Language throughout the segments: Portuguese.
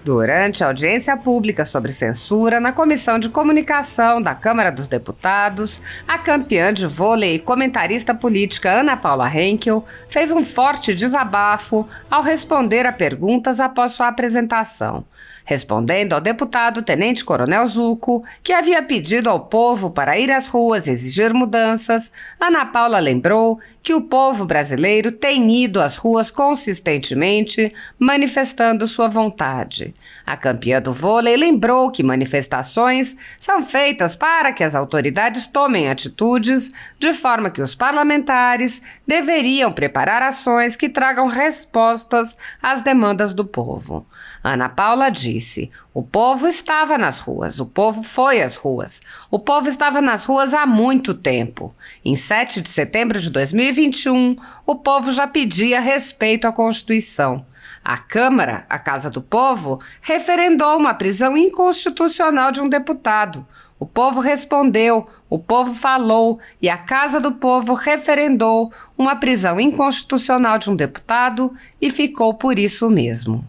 Durante a audiência pública sobre censura na Comissão de Comunicação da Câmara dos Deputados, a campeã de vôlei e comentarista política Ana Paula Henkel fez um forte desabafo ao responder a perguntas após sua apresentação. Respondendo ao deputado Tenente Coronel Zucco, que havia pedido ao povo para ir às ruas exigir mudanças, Ana Paula lembrou que o povo brasileiro tem ido às ruas consistentemente, manifestando sua vontade. A campeã do vôlei lembrou que manifestações são feitas para que as autoridades tomem atitudes, de forma que os parlamentares deveriam preparar ações que tragam respostas às demandas do povo. Ana Paula disse: o povo estava nas ruas, o povo foi às ruas, o povo estava nas ruas há muito tempo. Em 7 de setembro de 2021, o povo já pedia respeito à Constituição. A Câmara, a Casa do Povo, referendou uma prisão inconstitucional de um deputado. O povo respondeu, o povo falou e a Casa do Povo referendou uma prisão inconstitucional de um deputado e ficou por isso mesmo.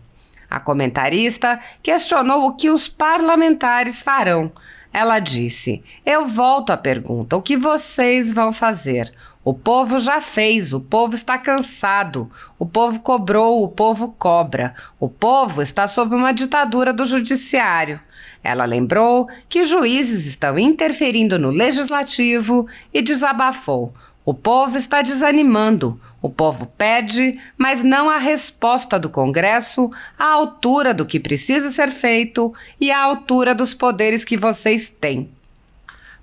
A comentarista questionou o que os parlamentares farão. Ela disse: eu volto à pergunta, o que vocês vão fazer? O povo já fez, o povo está cansado, o povo cobrou, o povo cobra, o povo está sob uma ditadura do judiciário. Ela lembrou que juízes estão interferindo no legislativo e desabafou: o povo está desanimando, o povo pede, mas não há resposta do Congresso à altura do que precisa ser feito e à altura dos poderes que vocês têm.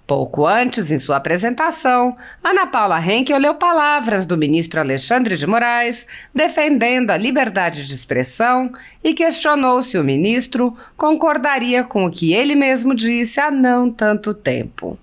Pouco antes, em sua apresentação, Ana Paula Henkel leu palavras do ministro Alexandre de Moraes defendendo a liberdade de expressão e questionou se o ministro concordaria com o que ele mesmo disse há não tanto tempo.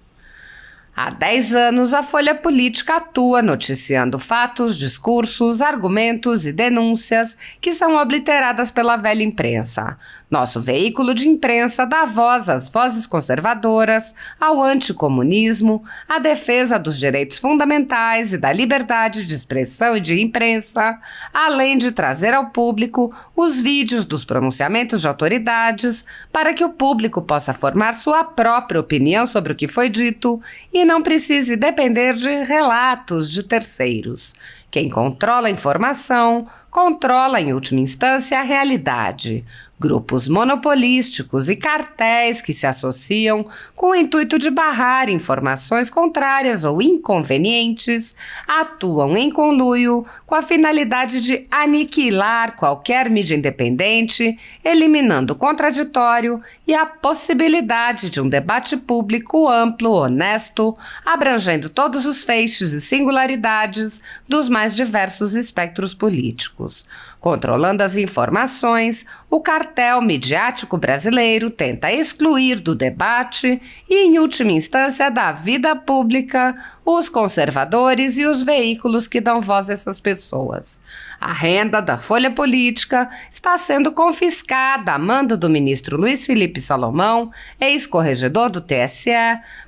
Há 10 anos, a Folha Política atua noticiando fatos, discursos, argumentos e denúncias que são obliteradas pela velha imprensa. Nosso veículo de imprensa dá voz às vozes conservadoras, ao anticomunismo, à defesa dos direitos fundamentais e da liberdade de expressão e de imprensa, além de trazer ao público os vídeos dos pronunciamentos de autoridades para que o público possa formar sua própria opinião sobre o que foi dito e não precise depender de relatos de terceiros. Quem controla a informação, controla em última instância a realidade. Grupos monopolísticos e cartéis que se associam com o intuito de barrar informações contrárias ou inconvenientes atuam em conluio com a finalidade de aniquilar qualquer mídia independente, eliminando o contraditório e a possibilidade de um debate público amplo, honesto, abrangendo todos os feixes e singularidades dos mais diversos espectros políticos. Controlando as informações, o cartel midiático brasileiro tenta excluir do debate e, em última instância, da vida pública, os conservadores e os veículos que dão voz a essas pessoas. A renda da Folha Política está sendo confiscada a mando do ministro Luiz Felipe Salomão, ex-corregedor do TSE,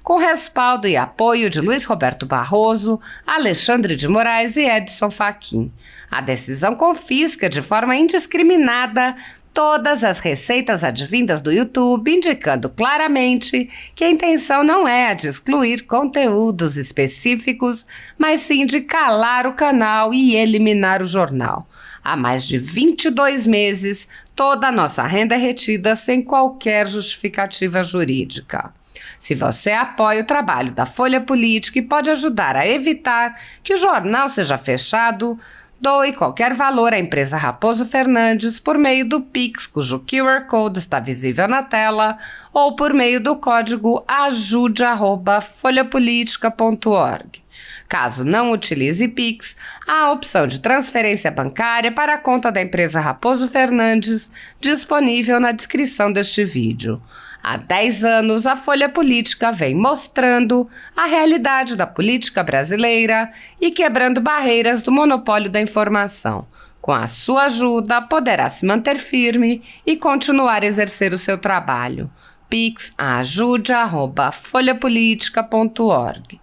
com respaldo e apoio de Luiz Roberto Barroso, Alexandre de Moraes e Edson Fachin. A decisão confisca de forma indiscriminada todas as receitas advindas do YouTube, indicando claramente que a intenção não é a de excluir conteúdos específicos, mas sim de calar o canal e eliminar o jornal. Há mais de 22 meses, toda a nossa renda é retida sem qualquer justificativa jurídica. Se você apoia o trabalho da Folha Política e pode ajudar a evitar que o jornal seja fechado, doe qualquer valor à empresa Raposo Fernandes por meio do Pix, cujo QR Code está visível na tela, ou por meio do código ajude@folhapolitica.org. Caso não utilize Pix, há a opção de transferência bancária para a conta da empresa Raposo Fernandes, disponível na descrição deste vídeo. Há 10 anos, a Folha Política vem mostrando a realidade da política brasileira e quebrando barreiras do monopólio da informação. Com a sua ajuda, poderá se manter firme e continuar a exercer o seu trabalho. Pix ajude@folhapolitica.org.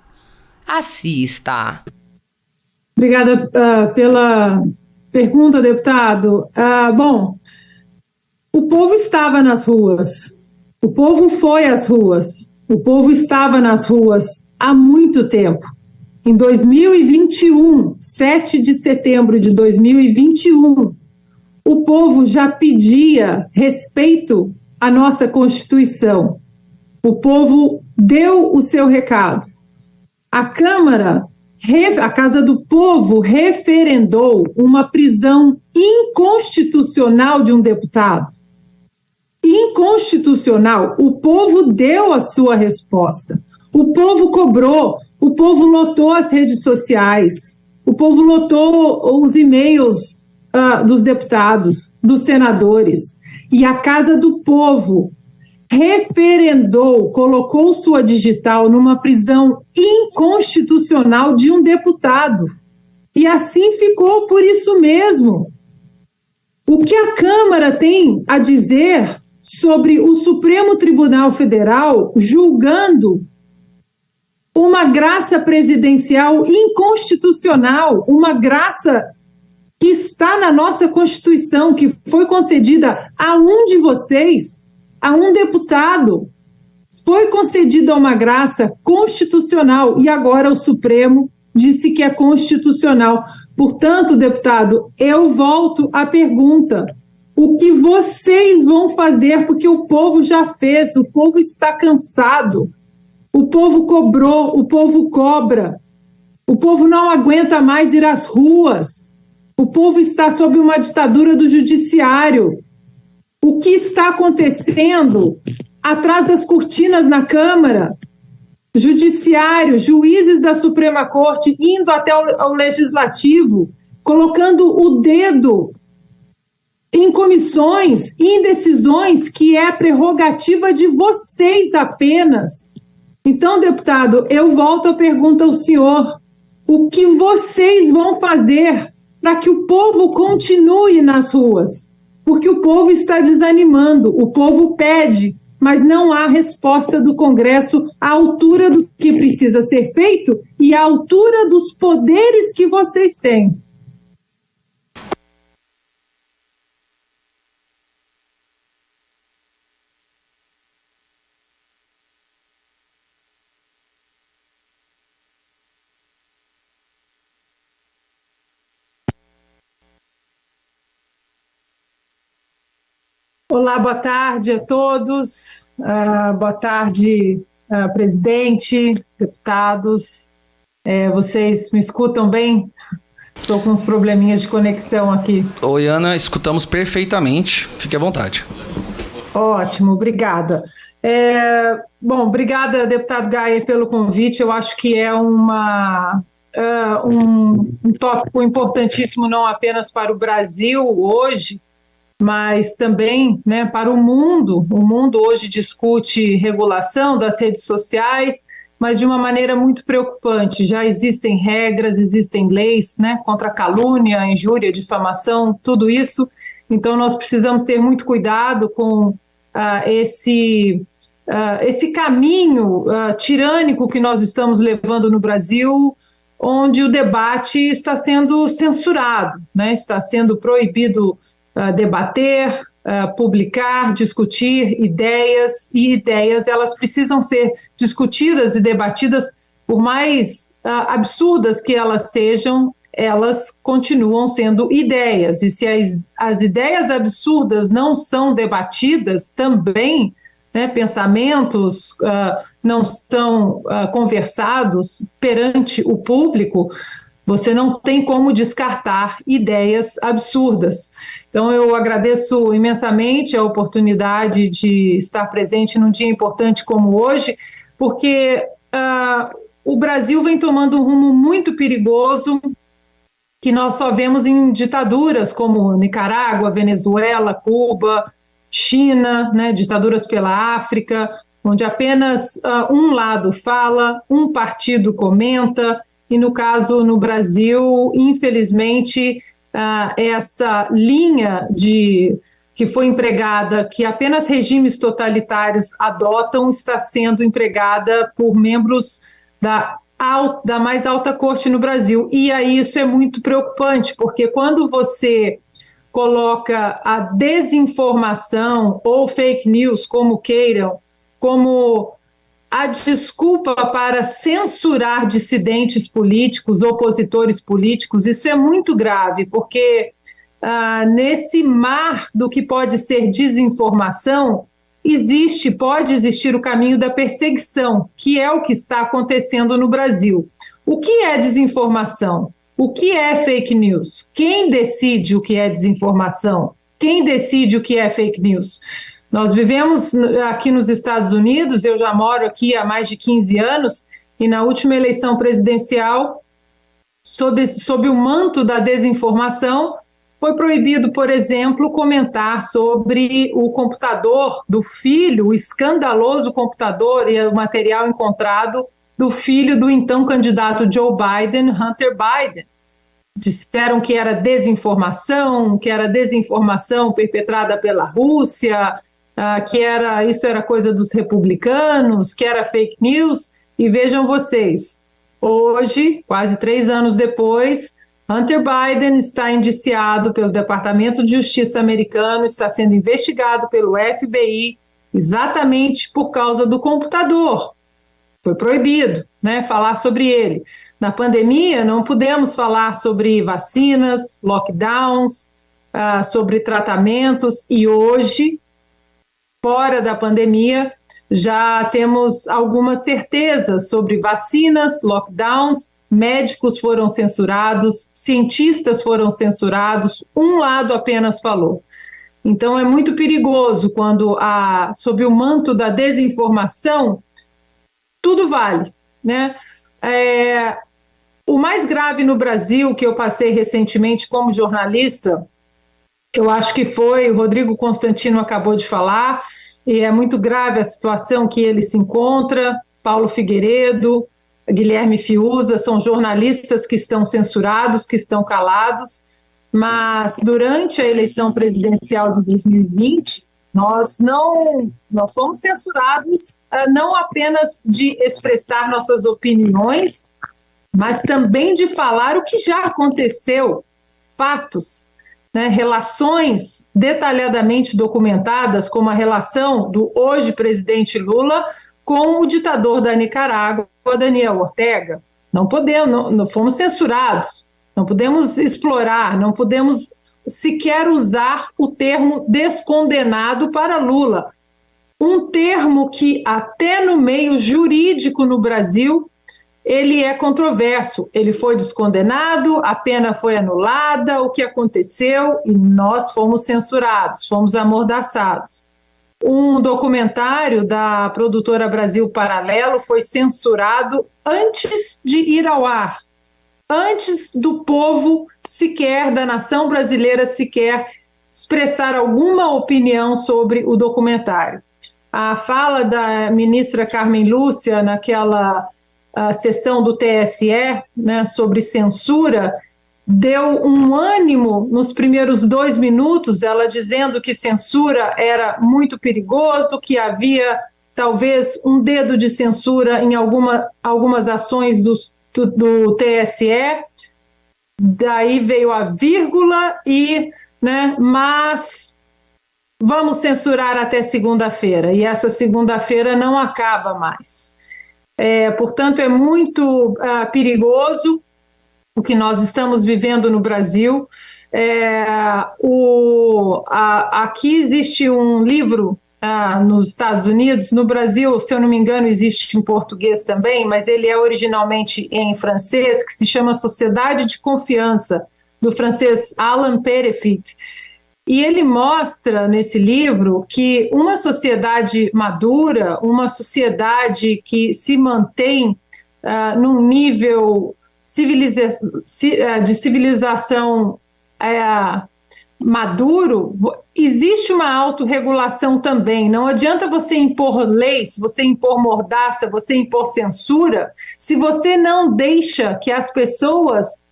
Assista. Obrigada pela pergunta, deputado. Bom, O povo estava nas ruas, o povo foi às ruas, o povo estava nas ruas há muito tempo. Em 2021, 7 de setembro de 2021, o povo já pedia respeito à nossa Constituição. O povo deu o seu recado. A Câmara, a Casa do Povo, referendou uma prisão inconstitucional de um deputado. Inconstitucional. O povo deu a sua resposta. O povo cobrou, o povo lotou as redes sociais, o povo lotou os e-mails dos deputados, dos senadores. E a Casa do Povo referendou, colocou sua digital numa prisão inconstitucional de um deputado. E assim ficou por isso mesmo. O que a Câmara tem a dizer sobre o Supremo Tribunal Federal julgando uma graça presidencial inconstitucional, uma graça que está na nossa Constituição, que foi concedida a um de vocês, a um deputado, foi concedida uma graça constitucional e agora o Supremo disse que é constitucional. Portanto, deputado, eu volto à pergunta: o que vocês vão fazer? Porque o povo já fez, o povo está cansado, o povo cobrou, o povo cobra, o povo não aguenta mais ir às ruas, o povo está sob uma ditadura do judiciário. O que está acontecendo atrás das cortinas na Câmara? Judiciário, juízes da Suprema Corte indo até o Legislativo, colocando o dedo em comissões, em decisões que é prerrogativa de vocês apenas. Então, deputado, eu volto a pergunta ao senhor: o que vocês vão fazer para que o povo continue nas ruas? Porque o povo está desanimando, o povo pede, mas não há resposta do Congresso à altura do que precisa ser feito e à altura dos poderes que vocês têm. Olá, boa tarde a todos. Boa tarde, presidente, deputados. Vocês me escutam bem? Estou com uns probleminhas de conexão aqui. Oi, Ana, escutamos perfeitamente. Fique à vontade. Ótimo, obrigada. Obrigada, deputado Gaia, pelo convite. Eu acho que é um tópico importantíssimo não apenas para o Brasil hoje, mas também, né, para o mundo. O mundo hoje discute regulação das redes sociais, mas de uma maneira muito preocupante. Já existem regras, existem leis, né, contra a calúnia, injúria, difamação, tudo isso. Então, nós precisamos ter muito cuidado com esse caminho tirânico que nós estamos levando no Brasil, onde o debate está sendo censurado, né, está sendo proibido debater, publicar, discutir ideias, e ideias elas precisam ser discutidas e debatidas, por mais absurdas que elas sejam, elas continuam sendo ideias, e se as ideias absurdas não são debatidas também, né, pensamentos não são conversados perante o público, você não tem como descartar ideias absurdas. Então, eu agradeço imensamente a oportunidade de estar presente num dia importante como hoje, porque o Brasil vem tomando um rumo muito perigoso que nós só vemos em ditaduras como Nicarágua, Venezuela, Cuba, China, né, ditaduras pela África, onde apenas um lado fala, um partido comenta. E, no caso, no Brasil, infelizmente, essa linha que foi empregada, que apenas regimes totalitários adotam, está sendo empregada por membros da mais alta corte no Brasil. E aí isso é muito preocupante, porque quando você coloca a desinformação ou fake news, como queiram, como a desculpa para censurar dissidentes políticos, opositores políticos. Isso é muito grave, porque nesse mar do que pode ser desinformação, pode existir o caminho da perseguição, que é o que está acontecendo no Brasil. O que é desinformação? O que é fake news? Quem decide o que é desinformação? Quem decide o que é fake news? Nós vivemos aqui nos Estados Unidos, eu já moro aqui há mais de 15 anos, e na última eleição presidencial, sob o manto da desinformação, foi proibido, por exemplo, comentar sobre o computador do filho, o escandaloso computador e o material encontrado do filho do então candidato Joe Biden, Hunter Biden. Disseram que era desinformação perpetrada pela Rússia, que isso era coisa dos republicanos, que era fake news. E vejam vocês, hoje, quase 3 anos depois, Hunter Biden está indiciado pelo Departamento de Justiça americano, está sendo investigado pelo FBI exatamente por causa do computador. Foi proibido, falar sobre ele. Na pandemia, não pudemos falar sobre vacinas, lockdowns, sobre tratamentos, e hoje, fora da pandemia, já temos algumas certezas sobre vacinas, lockdowns. Médicos foram censurados, cientistas foram censurados, um lado apenas falou. Então é muito perigoso quando, sob o manto da desinformação, tudo vale, O mais grave no Brasil, que eu passei recentemente como jornalista, eu acho que foi, o Rodrigo Constantino acabou de falar, e é muito grave a situação que ele se encontra, Paulo Figueiredo, Guilherme Fiuza, são jornalistas que estão censurados, que estão calados, mas durante a eleição presidencial de 2020, nós fomos censurados não apenas de expressar nossas opiniões, mas também de falar o que já aconteceu, fatos, relações detalhadamente documentadas, como a relação do hoje presidente Lula com o ditador da Nicarágua, Daniel Ortega. Não fomos censurados, não podemos explorar, não podemos sequer usar o termo descondenado para Lula, um termo que até no meio jurídico no Brasil ele é controverso. Ele foi descondenado, a pena foi anulada, o que aconteceu, e nós fomos censurados, fomos amordaçados. Um documentário da produtora Brasil Paralelo foi censurado antes de ir ao ar, antes do povo sequer, da nação brasileira sequer, expressar alguma opinião sobre o documentário. A fala da ministra Carmen Lúcia naquela sessão do TSE, sobre censura, deu um ânimo nos primeiros 2 minutos, ela dizendo que censura era muito perigoso, que havia talvez um dedo de censura em algumas ações do TSE. Daí veio a vírgula mas vamos censurar até segunda-feira, e essa segunda-feira não acaba mais. Portanto, é muito perigoso o que nós estamos vivendo no Brasil. Aqui existe um livro nos Estados Unidos, no Brasil, se eu não me engano, existe em português também, mas ele é originalmente em francês, que se chama Sociedade de Confiança, do francês Alan Petitfit. E ele mostra nesse livro que uma sociedade madura, uma sociedade que se mantém num nível de civilização maduro, existe uma autorregulação também. Não adianta você impor leis, você impor mordaça, você impor censura, se você não deixa que as pessoas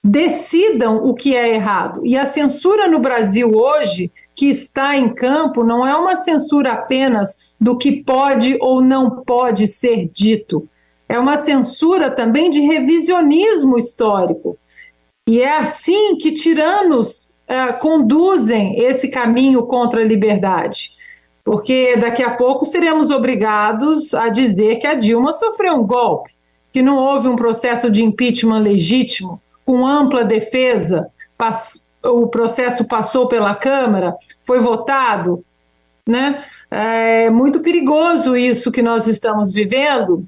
decidam o que é errado. E a censura no Brasil hoje, que está em campo, não é uma censura apenas do que pode ou não pode ser dito. É uma censura também de revisionismo histórico. E é assim que tiranos conduzem esse caminho contra a liberdade. Porque daqui a pouco seremos obrigados a dizer que a Dilma sofreu um golpe, que não houve um processo de impeachment legítimo, com ampla defesa, o processo passou pela Câmara, foi votado, né? É muito perigoso isso que nós estamos vivendo,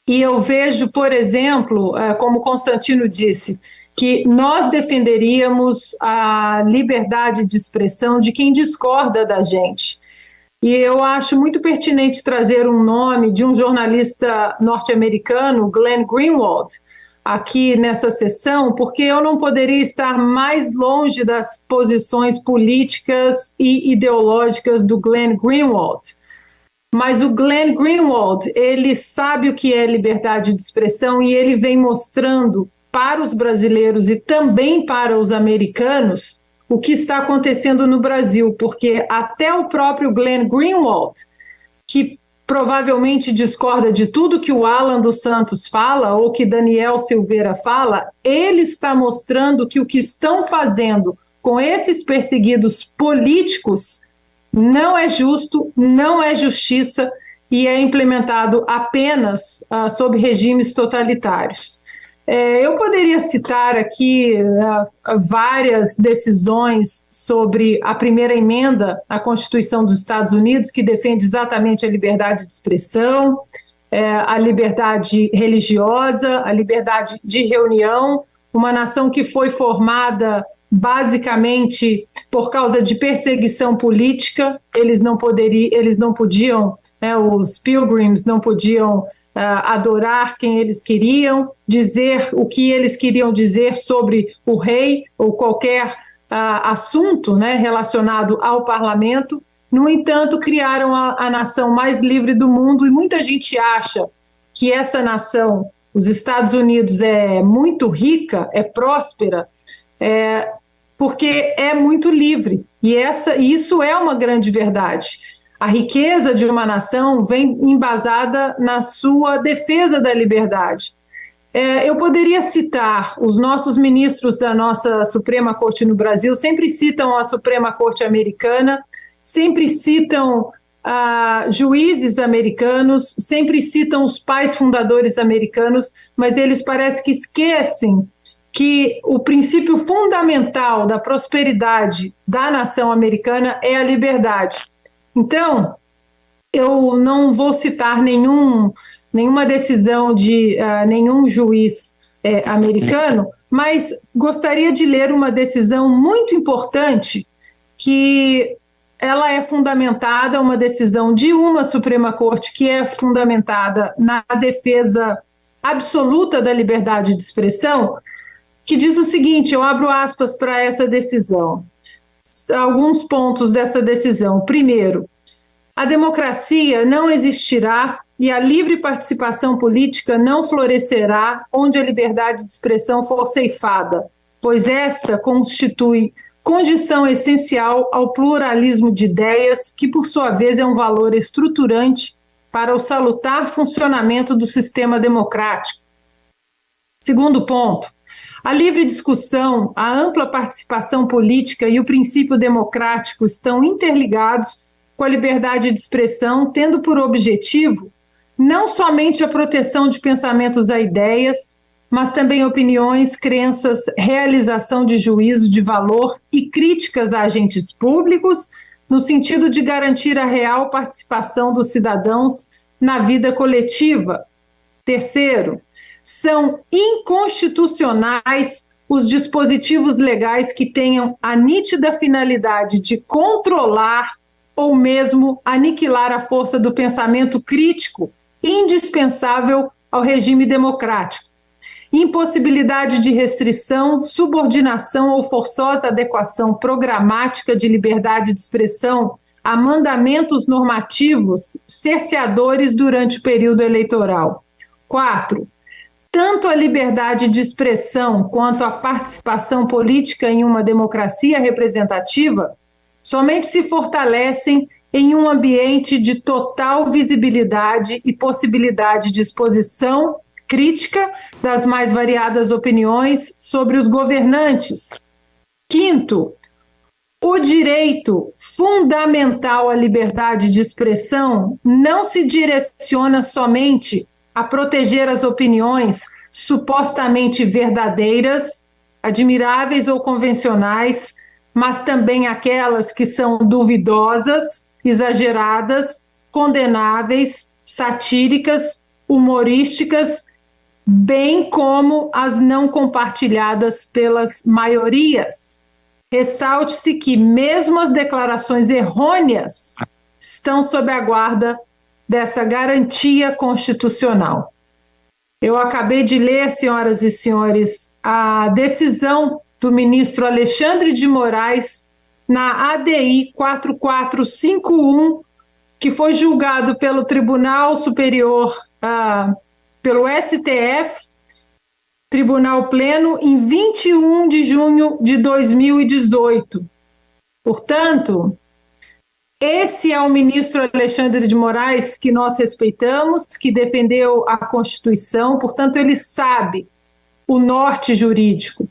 e eu vejo, por exemplo, como Constantino disse, que nós defenderíamos a liberdade de expressão de quem discorda da gente. E eu acho muito pertinente trazer um nome de um jornalista norte-americano, Glenn Greenwald, aqui nessa sessão, porque eu não poderia estar mais longe das posições políticas e ideológicas do Glenn Greenwald. Mas o Glenn Greenwald, ele sabe o que é liberdade de expressão e ele vem mostrando para os brasileiros e também para os americanos o que está acontecendo no Brasil, porque até o próprio Glenn Greenwald, que provavelmente discorda de tudo que o Alan dos Santos fala ou que Daniel Silveira fala, ele está mostrando que o que estão fazendo com esses perseguidos políticos não é justo, não é justiça e é implementado apenas sob regimes totalitários. Eu poderia citar aqui várias decisões sobre a primeira emenda à Constituição dos Estados Unidos, que defende exatamente a liberdade de expressão, a liberdade religiosa, a liberdade de reunião, uma nação que foi formada basicamente por causa de perseguição política. Eles não podiam, os pilgrims não podiam adorar quem eles queriam, dizer o que eles queriam dizer sobre o rei ou qualquer assunto, relacionado ao parlamento. No entanto, criaram a nação mais livre do mundo e muita gente acha que essa nação, os Estados Unidos, é muito rica, é próspera, porque é muito livre. E isso é uma grande verdade. A riqueza de uma nação vem embasada na sua defesa da liberdade. Eu poderia citar os nossos ministros da nossa Suprema Corte no Brasil, sempre citam a Suprema Corte americana, sempre citam juízes americanos, sempre citam os pais fundadores americanos, mas eles parecem que esquecem que o princípio fundamental da prosperidade da nação americana é a liberdade. Então, eu não vou citar nenhuma decisão de nenhum juiz americano, mas gostaria de ler uma decisão muito importante que ela é fundamentada, uma decisão de uma Suprema Corte que é fundamentada na defesa absoluta da liberdade de expressão, que diz o seguinte, eu abro aspas para essa decisão. Alguns pontos dessa decisão. Primeiro, a democracia não existirá e a livre participação política não florescerá onde a liberdade de expressão for ceifada, pois esta constitui condição essencial ao pluralismo de ideias, que por sua vez é um valor estruturante para o salutar funcionamento do sistema democrático. Segundo ponto, a livre discussão, a ampla participação política e o princípio democrático estão interligados com a liberdade de expressão, tendo por objetivo não somente a proteção de pensamentos a ideias, mas também opiniões, crenças, realização de juízo de valor e críticas a agentes públicos, no sentido de garantir a real participação dos cidadãos na vida coletiva. Terceiro, são inconstitucionais os dispositivos legais que tenham a nítida finalidade de controlar ou mesmo aniquilar a força do pensamento crítico, indispensável ao regime democrático. Impossibilidade de restrição, subordinação ou forçosa adequação programática de liberdade de expressão a mandamentos normativos cerceadores durante o período eleitoral. 4. Tanto a liberdade de expressão quanto a participação política em uma democracia representativa somente se fortalecem em um ambiente de total visibilidade e possibilidade de exposição crítica das mais variadas opiniões sobre os governantes. 5º, O direito fundamental à liberdade de expressão não se direciona somente a proteger as opiniões supostamente verdadeiras, admiráveis ou convencionais, mas também aquelas que são duvidosas, exageradas, condenáveis, satíricas, humorísticas, bem como as não compartilhadas pelas maiorias. Ressalte-se que mesmo as declarações errôneas estão sob a guarda dessa garantia constitucional. Eu acabei de ler, senhoras e senhores, a decisão do ministro Alexandre de Moraes na ADI 4451, que foi julgado pelo Tribunal Superior, pelo STF, Tribunal Pleno, em 21 de junho de 2018. Portanto, esse é o ministro Alexandre de Moraes que nós respeitamos, que defendeu a Constituição, portanto, ele sabe o norte jurídico.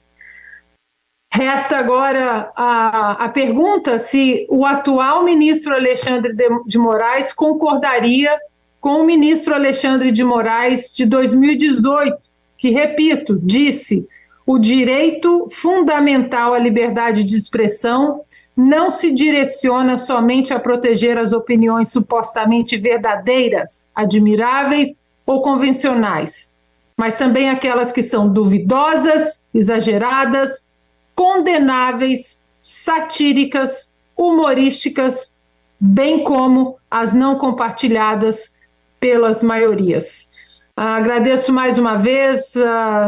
Resta agora a pergunta se o atual ministro Alexandre de Moraes concordaria com o ministro Alexandre de Moraes de 2018, que, repito, disse: o direito fundamental à liberdade de expressão não se direciona somente a proteger as opiniões supostamente verdadeiras, admiráveis ou convencionais, mas também aquelas que são duvidosas, exageradas, condenáveis, satíricas, humorísticas, bem como as não compartilhadas pelas maiorias. Agradeço mais uma vez,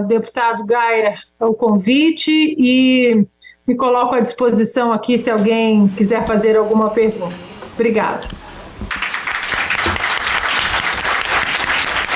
deputado Gayer, o convite e me coloco à disposição aqui se alguém quiser fazer alguma pergunta. Obrigada.